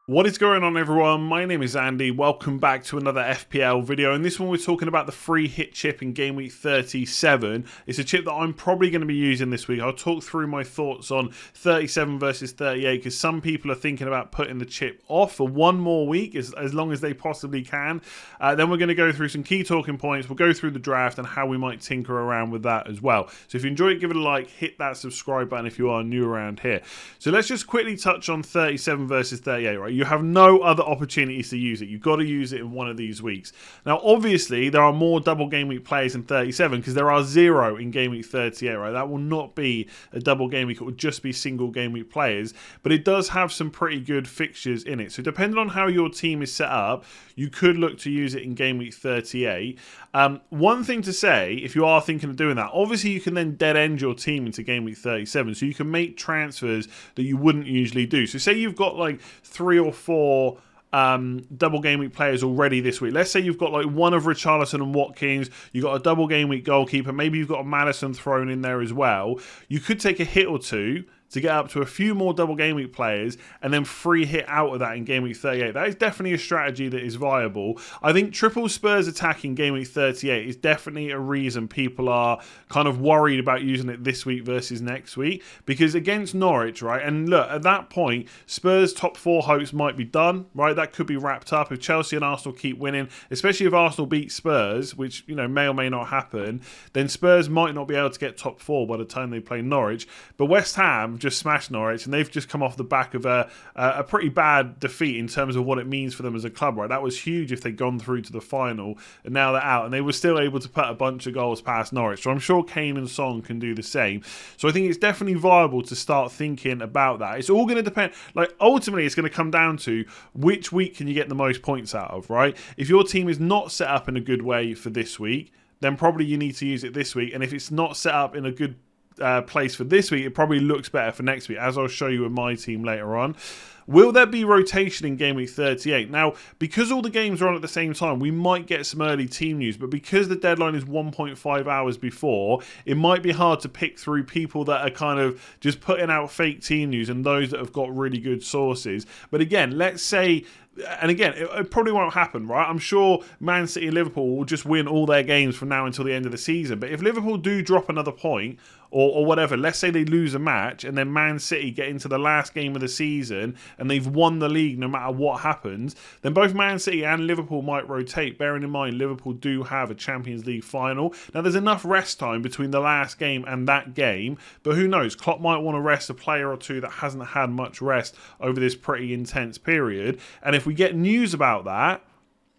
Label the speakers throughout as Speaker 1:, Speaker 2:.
Speaker 1: What is going on, everyone? My name is Andy. Welcome back to another FPL video. In this one, we're talking about the free hit chip in game week 37. It's a chip that I'm probably going to be using this week. I'll talk through my thoughts on 37 versus 38 because some people are thinking about putting the chip off for one more week as long as they possibly can. Then we're going to go through some key talking points. We'll go through the draft and how we might tinker around with that as well. So if you enjoy it, give it a like, hit that subscribe button if you are new around here. So let's just quickly touch on 37 versus 38, right? You have no other opportunities to use it. You've got to use it in one of these weeks. Now, obviously, there are more double game week players in 37 because there are 0 in game week 38, right? That will not be a double game week. It will just be single game week players, but it does have some pretty good fixtures in it. So depending on how your team is set up, you could look to use it in game week 38. One thing to say, if you are thinking of doing that, obviously you can then dead end your team into game week 37. So you can make transfers that you wouldn't usually do. So say you've got like 3 or 4 double game week players already this week. Let's say you've got like one of Richarlison and Watkins, you've got a double game week goalkeeper, maybe you've got a Maddison thrown in there as well. You could take a hit or two to get up to a few more double game week players and then free hit out of that in game week 38. That is definitely a strategy that is viable. I think triple Spurs attack in game week 38 is definitely a reason people are kind of worried about using it this week versus next week, because against Norwich, right, and look, at that point, Spurs' top 4 hopes might be done, right? That could be wrapped up if Chelsea and Arsenal keep winning, especially if Arsenal beat Spurs, which, you know, may or may not happen. Then Spurs might not be able to get top 4 by the time they play Norwich. But West Ham just smashed Norwich, and they've just come off the back of a pretty bad defeat in terms of what it means for them as a club, right? That was huge if they'd gone through to the final, and now they're out, and they were still able to put a bunch of goals past Norwich. So I'm sure Kane and Son can do the same. So I think it's definitely viable to start thinking about that. It's all going to depend, like ultimately it's going to come down to which week can you get the most points out of, right? If your team is not set up in a good way for this week, then probably you need to use it this week. And if it's not set up in a good place for this week, it probably looks better for next week, as I'll show you with my team later on. Will there be rotation in game week 38? Now, because all the games are on at the same time, we might get some early team news, but because the deadline is 1.5 hours before, it might be hard to pick through people that are kind of just putting out fake team news and those that have got really good sources. But again, let's say, and again, it probably won't happen, right? I'm sure Man City and Liverpool will just win all their games from now until the end of the season. But if Liverpool do drop another point or whatever, let's say they lose a match and then Man City get into the last game of the season and they've won the league no matter what happens, then both Man City and Liverpool might rotate, bearing in mind Liverpool do have a Champions League final. Now, there's enough rest time between the last game and that game, but who knows? Klopp might want to rest a player or two that hasn't had much rest over this pretty intense period. And if we get news about that,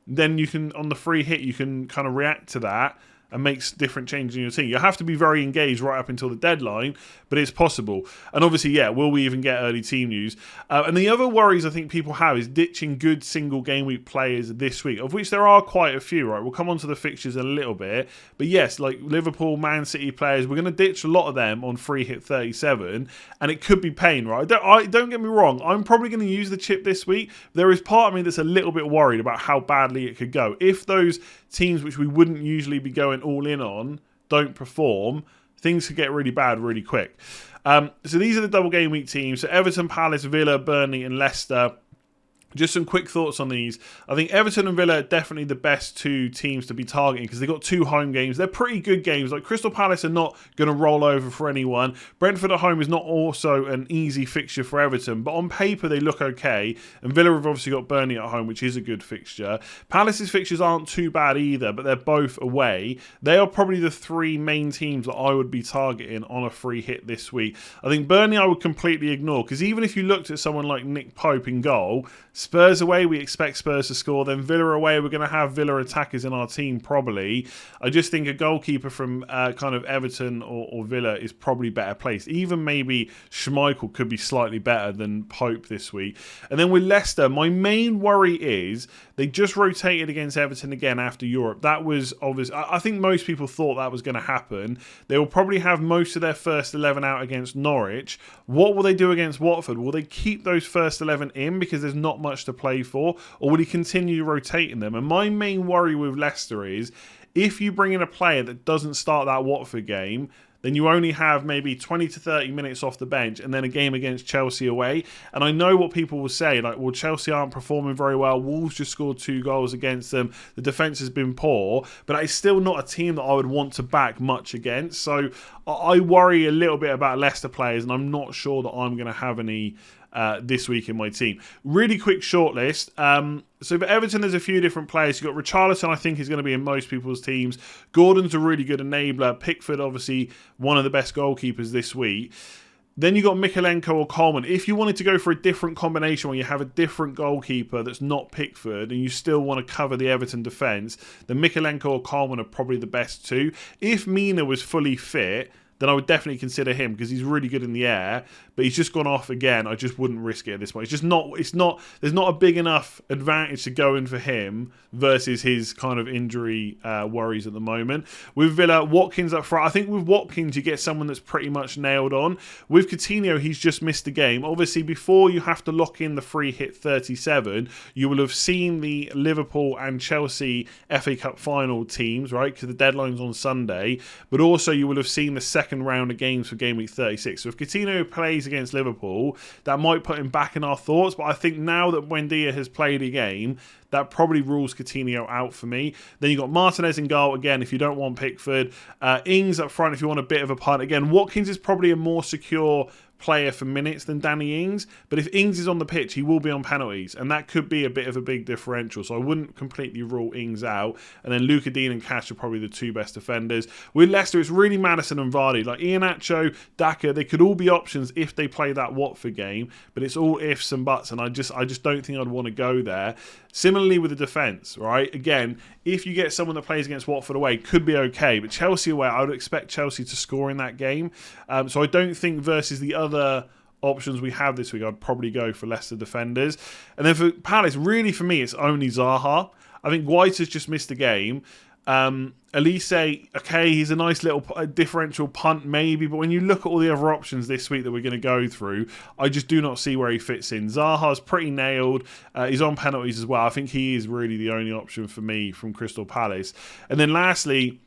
Speaker 1: then you can, on the free hit, you can kind of react to that and makes different changes in your team. You have to be very engaged right up until the deadline, but it's possible. And obviously, yeah, will we even get early team news? And the other worries I think people have is ditching good single game week players this week, of which there are quite a few, right? We'll come on to the fixtures a little bit. But yes, like Liverpool, Man City players, we're going to ditch a lot of them on free hit 37, and it could be pain, right? Don't get me wrong, I'm probably going to use the chip this week. There is part of me that's a little bit worried about how badly it could go. If those teams which we wouldn't usually be going all in on don't perform, things could get really bad really quick. So these are the double game week teams. So Everton, Palace, Villa, Burnley and Leicester. Just some quick thoughts on these. I think Everton and Villa are definitely the best 2 teams to be targeting because they've got 2 home games. They're pretty good games. Like Crystal Palace are not going to roll over for anyone. Brentford at home is not also an easy fixture for Everton, but on paper they look okay. And Villa have obviously got Burnley at home, which is a good fixture. Palace's fixtures aren't too bad either, but they're both away. They are probably the 3 main teams that I would be targeting on a free hit this week. I think Burnley I would completely ignore because even if you looked at someone like Nick Pope in goal, Spurs away, we expect Spurs to score. Then Villa away, we're going to have Villa attackers in our team probably. I just think a goalkeeper from kind of Everton or Villa is probably better placed. Even maybe Schmeichel could be slightly better than Pope this week. And then with Leicester, my main worry is they just rotated against Everton again after Europe. That was obvious. I think most people thought that was going to happen. They will probably have most of their first 11 out against Norwich. What will they do against Watford? Will they keep those first 11 in because there's not much to play for, or will he continue rotating them? And my main worry with Leicester is if you bring in a player that doesn't start that Watford game, then you only have maybe 20 to 30 minutes off the bench and then a game against Chelsea away. And I know what people will say, like, well, Chelsea aren't performing very well. Wolves just scored 2 goals against them. The defence has been poor, but it's still not a team that I would want to back much against. So I worry a little bit about Leicester players, and I'm not sure that I'm going to have any this week in my team. Really quick shortlist. So for Everton, there's a few different players. You've got Richarlison, I think, is going to be in most people's teams. Gordon's a really good enabler. Pickford, obviously, one of the best goalkeepers this week. Then you got Mykolenko or Coleman. If you wanted to go for a different combination where you have a different goalkeeper that's not Pickford and you still want to cover the Everton defence, then Mykolenko or Coleman are probably the best two. If Mina was fully fit, then I would definitely consider him because he's really good in the air, but he's just gone off again. I just wouldn't risk it at this point. There's not a big enough advantage to go in for him versus his kind of injury worries at the moment. With Villa, Watkins up front. I think with Watkins, you get someone that's pretty much nailed on. With Coutinho, he's just missed the game. Obviously, before you have to lock in the free hit 37, you will have seen the Liverpool and Chelsea FA Cup final teams, right? Because the deadline's on Sunday. But also, you will have seen the second round of games for game week 36. So if Coutinho plays against Liverpool, that might put him back in our thoughts, but I think now that Buendia has played a game, that probably rules Coutinho out for me. Then you've got Martinez in goal, again, if you don't want Pickford. Ings up front if you want a bit of a punt. Again, Watkins is probably a more secure player for minutes than Danny Ings, but if Ings is on the pitch, he will be on penalties, and that could be a bit of a big differential, so I wouldn't completely rule Ings out. And then Luka Dean and Cash are probably the 2 best defenders. With Leicester, it's really Maddison and Vardy. Like Iheanacho, Daka, they could all be options if they play that Watford game, but it's all ifs and buts, and I just don't think I'd want to go there. Similarly with the defence, right? Again, if you get someone that plays against Watford away, could be okay, but Chelsea away, I would expect Chelsea to score in that game. So I don't think versus the other options we have this week, I'd probably go for Leicester defenders. And then for Palace, really for me, it's only Zaha. I think White has just missed a game. Elise, okay, he's a nice little differential punt maybe, but when you look at all the other options this week that we're going to go through, I just do not see where he fits in. Zaha's pretty nailed. He's on penalties as well. I think he is really the only option for me from Crystal Palace. And then lastly,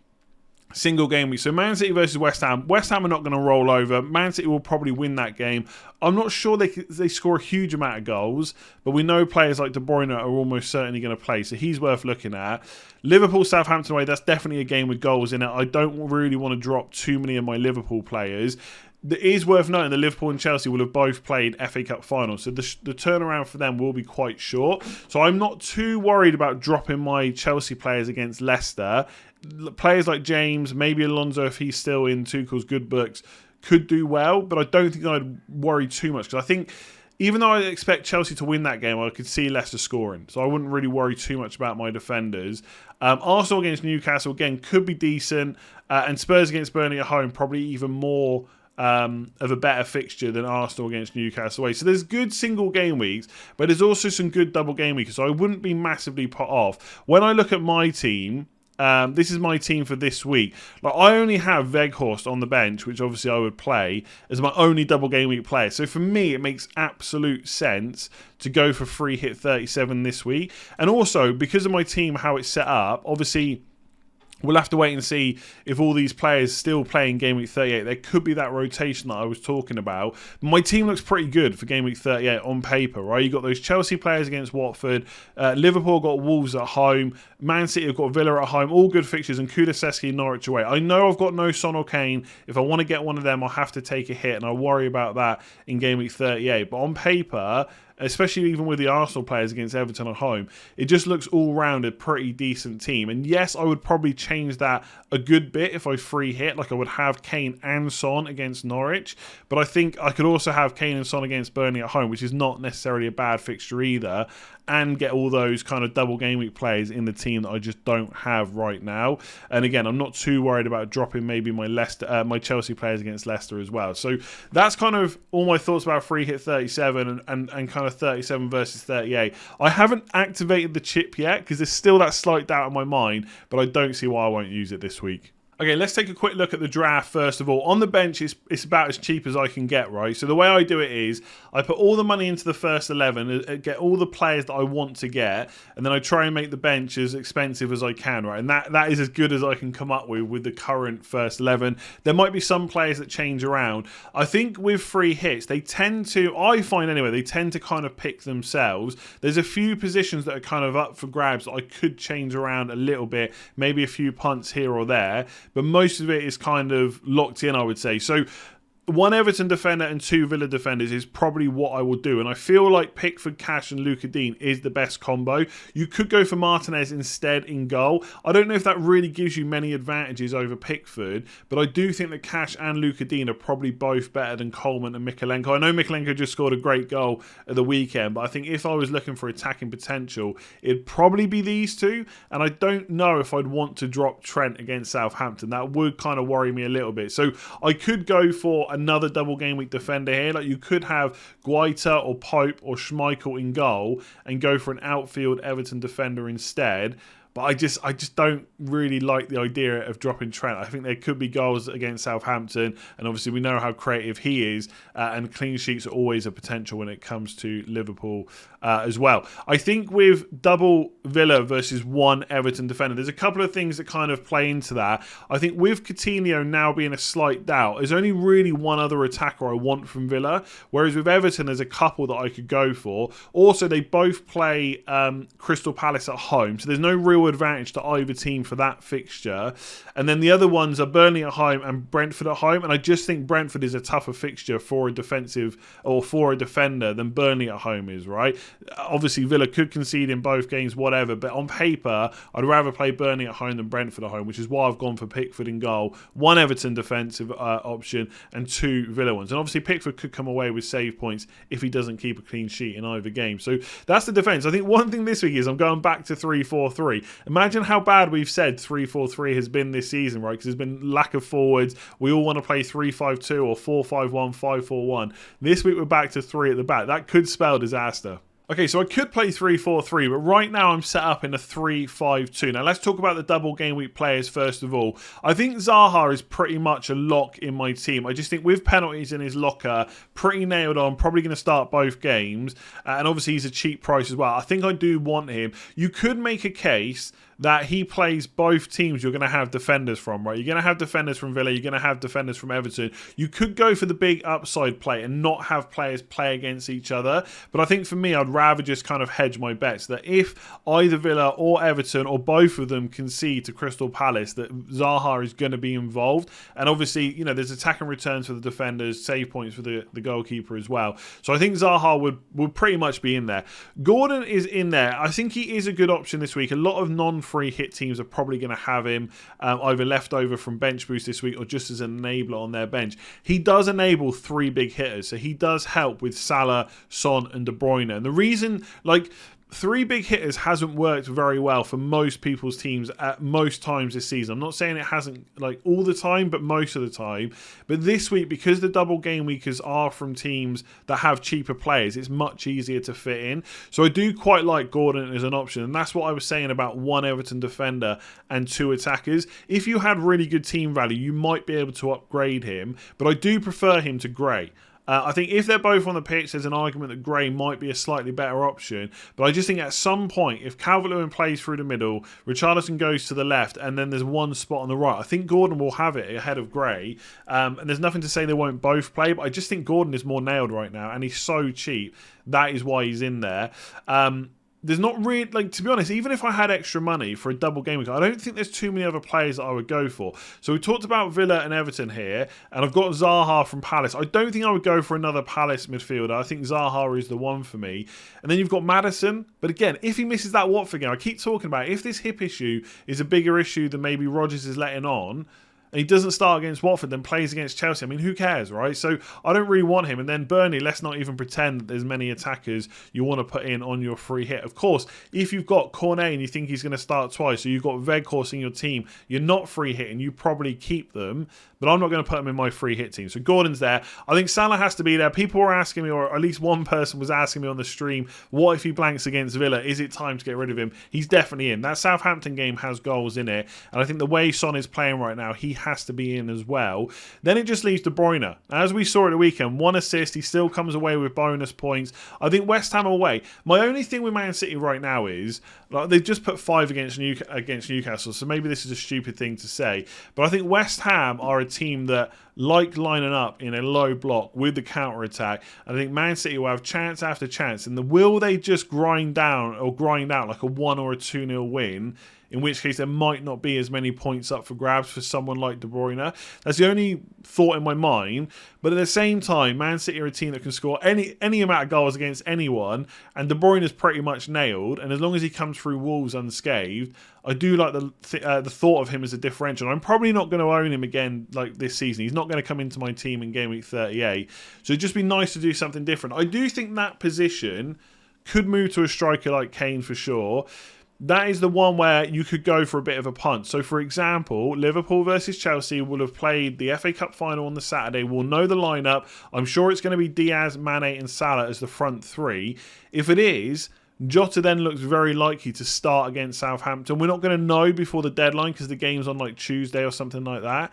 Speaker 1: single game week. So Man City versus West Ham. West Ham are not going to roll over. Man City will probably win that game. I'm not sure they score a huge amount of goals, but we know players like De Bruyne are almost certainly going to play, so he's worth looking at. Liverpool, Southampton away, that's definitely a game with goals in it. I don't really want to drop too many of my Liverpool players. It is worth noting that Liverpool and Chelsea will have both played FA Cup finals, so the turnaround for them will be quite short. So I'm not too worried about dropping my Chelsea players against Leicester. Players like James, maybe Alonso if he's still in Tuchel's good books, could do well, but I don't think I'd worry too much because I think even though I expect Chelsea to win that game, I could see Leicester scoring. So I wouldn't really worry too much about my defenders. Arsenal against Newcastle, again, could be decent. And Spurs against Burnley at home, probably even more of a better fixture than Arsenal against Newcastle away. So there's good single game weeks, but there's also some good double game weeks. So I wouldn't be massively put off. When I look at my team, this is my team for this week. Like I only have Weghorst on the bench, which obviously I would play as my only double game week player. So for me, it makes absolute sense to go for free hit 37 this week. And also because of my team, how it's set up, obviously we'll have to wait and see if all these players still playing Game Week 38. There could be that rotation that I was talking about. My team looks pretty good for Game Week 38 on paper, right? You got those Chelsea players against Watford. Liverpool got Wolves at home. Man City have got Villa at home. All good fixtures. And Kulusevski and Norwich away. I know I've got no Son or Kane. If I want to get one of them, I'll have to take a hit. And I worry about that in Game Week 38. But on paper, especially even with the Arsenal players against Everton at home, it just looks all round a pretty decent team. And yes, I would probably change that a good bit if I free hit, like I would have Kane and Son against Norwich. But I think I could also have Kane and Son against Burnley at home, which is not necessarily a bad fixture either, and get all those kind of double game week players in the team that I just don't have right now. And again, I'm not too worried about dropping maybe my my Chelsea players against Leicester as well. So that's kind of all my thoughts about free hit 37 and kind of 37 versus 38. I haven't activated the chip yet because there's still that slight doubt in my mind, but I don't see why I won't use it this week. Okay, let's take a quick look at the draft first of all. On the bench, it's about as cheap as I can get, right? So the way I do it is I put all the money into the first 11, get all the players that I want to get, and then I try and make the bench as expensive as I can, right? And that is as good as I can come up with the current first 11. There might be some players that change around. I think with free hits, they tend to, I find anyway, they tend to kind of pick themselves. There's a few positions that are kind of up for grabs that I could change around a little bit, maybe a few punts here or there. But most of it is kind of locked in, I would say. So 1 Everton defender and 2 Villa defenders is probably what I will do. And I feel like Pickford, Cash and Luka Dean is the best combo. You could go for Martinez instead in goal. I don't know if that really gives you many advantages over Pickford, but I do think that Cash and Luka Dean are probably both better than Coleman and Mykolenko. I know Mykolenko just scored a great goal at the weekend, but I think if I was looking for attacking potential, it'd probably be these two. And I don't know if I'd want to drop Trent against Southampton. That would kind of worry me a little bit. So I could go for another double game week defender here. Like you could have Guaita or Pope or Schmeichel in goal and go for an outfield Everton defender instead. But I just don't really like the idea of dropping Trent. I think there could be goals against Southampton, and obviously we know how creative he is, and clean sheets are always a potential when it comes to Liverpool as well. I think with double Villa versus 1 Everton defender, there's a couple of things that kind of play into that. I think with Coutinho now being a slight doubt, there's only really one other attacker I want from Villa, whereas with Everton there's a couple that I could go for. Also, they both play Crystal Palace at home, so there's no real advantage to either team for that fixture. And then the other ones are Burnley at home and Brentford at home, and I just think Brentford is a tougher fixture for a defensive or for a defender than Burnley at home is, right? Obviously Villa could concede in both games, whatever, but on paper I'd rather play Burnley at home than Brentford at home, which is why I've gone for Pickford in goal, 1 Everton defensive option and 2 Villa ones. And obviously Pickford could come away with save points if he doesn't keep a clean sheet in either game. So that's the defence. I think one thing this week is I'm going back to 3-4-3. Imagine how bad we've said 3-4-3 has been this season, right? Because there's been lack of forwards. We all want to play 3-5-2 or 4-5-1, 5-4-1. This week we're back to 3 at the back. That could spell disaster. Okay, so I could play 3-4-3, but right now I'm set up in a 3-5-2. Now let's talk about the double game week players first of all. I think Zaha is pretty much a lock in my team. I just think with penalties in his locker, pretty nailed on, probably going to start both games. And obviously he's a cheap price as well. I think I do want him. You could make a case that he plays both teams you're going to have defenders from, right? You're going to have defenders from Villa, you're going to have defenders from Everton. You could go for the big upside play and not have players play against each other. But I think for me, I'd rather just kind of hedge my bets that if either Villa or Everton or both of them concede to Crystal Palace, that Zaha is going to be involved. And obviously, you know, there's attacking returns for the defenders, save points for the goalkeeper as well. So I think Zaha would pretty much be in there. Gordon is in there. I think he is a good option this week. A lot of non-free hit teams are probably going to have him either left over from bench boost this week or just as an enabler on their bench. He does enable 3 big hitters, so he does help with Salah, Son and De Bruyne. And the reason, like, 3 big hitters hasn't worked very well for most people's teams at most times this season. I'm not saying it hasn't like all the time, but most of the time. But this week, because the double game weekers are from teams that have cheaper players, it's much easier to fit in. So I do quite like Gordon as an option. And that's what I was saying about 1 Everton defender and 2 attackers. If you had really good team value, you might be able to upgrade him. But I do prefer him to Gray. I think if they're both on the pitch, there's an argument that Gray might be a slightly better option. But I just think at some point, if Calvert-Lewin plays through the middle, Richarlison goes to the left, and then there's one spot on the right, I think Gordon will have it ahead of Gray. And there's nothing to say they won't both play, but I just think Gordon is more nailed right now, and he's so cheap. That is why he's in there. There's not really, like, to be honest, even if I had extra money for a double game week, I don't think there's too many other players that I would go for. So we talked about Villa and Everton here, and I've got Zaha from Palace. I don't think I would go for another Palace midfielder. I think Zaha is the one for me. And then you've got Maddison. But again, if he misses that Watford game, I keep talking about it, if this hip issue is a bigger issue than maybe Rodgers is letting on, and he doesn't start against Watford, then plays against Chelsea. I mean, who cares, right? So I don't really want him. And then Burnley, let's not even pretend that there's many attackers you want to put in on your free hit. Of course, if you've got Cornet and you think he's going to start twice, or you've got Weghorst in your team, you're not free hitting, you probably keep them. But I'm not going to put him in my free hit team. So Gordon's there. I think Salah has to be there. People were asking me, or at least one person was asking me on the stream, what if he blanks against Villa? Is it time to get rid of him? He's definitely in. That Southampton game has goals in it. And I think the way Son is playing right now, he has to be in as well. Then it just leaves De Bruyne. As we saw at the weekend, 1 assist. He still comes away with bonus points. I think West Ham away. My only thing with Man City right now is, like, they've just put 5 against Newcastle. So maybe this is a stupid thing to say. But I think West Ham are a team that like lining up in a low block with the counter-attack. I think Man City will have chance after chance. And will they just grind out like a 1 or a 2-0 win? In which case there might not be as many points up for grabs for someone like De Bruyne. That's the only thought in my mind. But at the same time, Man City are a team that can score any amount of goals against anyone, and De Bruyne is pretty much nailed. And as long as he comes through Wolves unscathed, I do like the thought of him as a differential. I'm probably not going to own him again like this season. He's not going to come into my team in game week 38. So it'd just be nice to do something different. I do think that position could move to a striker like Kane for sure. That is the one where you could go for a bit of a punt. So, for example, Liverpool versus Chelsea will have played the FA Cup final on the Saturday. We'll know the lineup. I'm sure it's going to be Diaz, Mane and Salah as the front three. If it is, Jota then looks very likely to start against Southampton. We're not going to know before the deadline because the game's on like Tuesday or something like that.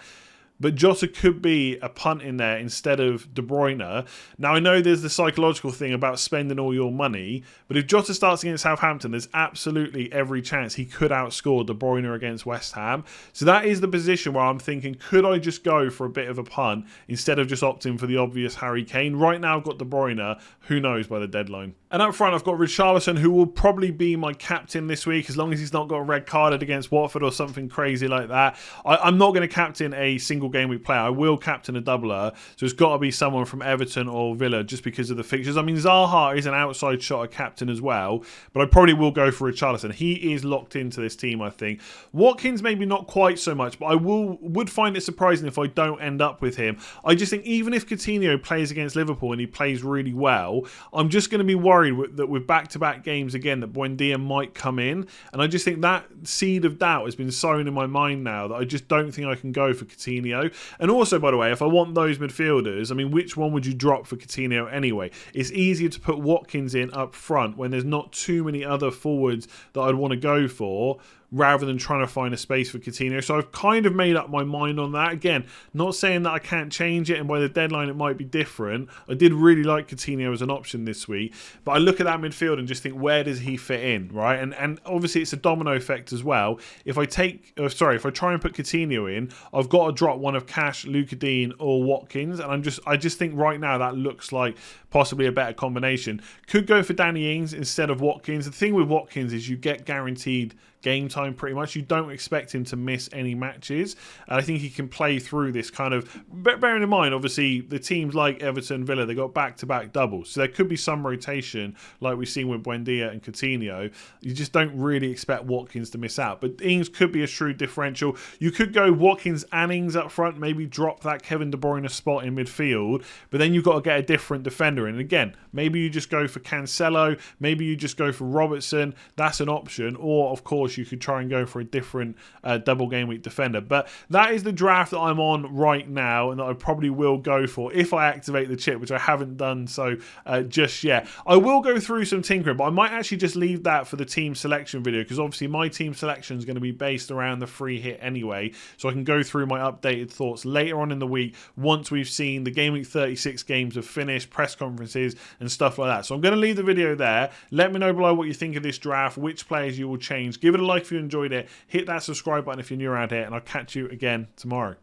Speaker 1: But Jota could be a punt in there instead of De Bruyne. Now, I know there's the psychological thing about spending all your money, but if Jota starts against Southampton, there's absolutely every chance he could outscore De Bruyne against West Ham. So that is the position where I'm thinking, could I just go for a bit of a punt instead of just opting for the obvious Harry Kane? Right now, I've got De Bruyne. Who knows by the deadline? And up front, I've got Richarlison, who will probably be my captain this week, as long as he's not got a red carded against Watford or something crazy like that. I'm not going to captain a single game week player. I will captain a doubler, so it's got to be someone from Everton or Villa just because of the fixtures. I mean, Zaha is an outside shot at captain as well, but I probably will go for Richarlison. He is locked into this team, I think. Watkins, maybe not quite so much, but I would find it surprising if I don't end up with him. I just think even if Coutinho plays against Liverpool and he plays really well, I'm just going to be worried that with back-to-back games again that Buendia might come in, and I just think that seed of doubt has been sown in my mind now that I just don't think I can go for Coutinho. And also, by the way, if I want those midfielders, I mean, which one would you drop for Coutinho anyway? It's easier to put Watkins in up front when there's not too many other forwards that I'd want to go for, rather than trying to find a space for Coutinho. So I've kind of made up my mind on that. Again, not saying that I can't change it and by the deadline it might be different. I did really like Coutinho as an option this week, but I look at that midfield and just think, where does he fit in, right? And obviously it's a domino effect as well. If I try and put Coutinho in, I've got to drop one of Cash, Luka Dean or Watkins, and I just think right now that looks like possibly a better combination. Could go for Danny Ings instead of Watkins. The thing with Watkins is you get guaranteed game time pretty much. You don't expect him to miss any matches. I think he can play through this kind of, bearing in mind, obviously, the teams like Everton, Villa, they got back-to-back doubles. So there could be some rotation like we've seen with Buendia and Coutinho. You just don't really expect Watkins to miss out. But Ings could be a shrewd differential. You could go Watkins and Ings up front, maybe drop that Kevin De Bruyne spot in midfield, but then you've got to get a different defender in. And again, maybe you just go for Cancelo, maybe you just go for Robertson. That's an option. Or, of course, you could try and go for a different double game week defender. But that is the draft that I'm on right now and that I probably will go for if I activate the chip, which I haven't done so just yet. I will go through some tinkering, but I might actually just leave that for the team selection video, because obviously my team selection is going to be based around the free hit anyway, so I can go through my updated thoughts later on in the week once we've seen the Game Week 36 games have finished, press conferences and stuff like that. So I'm going to leave the video there. Let me know below what you think of this draft, which players you will change. Give it a like if you enjoyed it. Hit that subscribe button if you're new around here, and I'll catch you again tomorrow.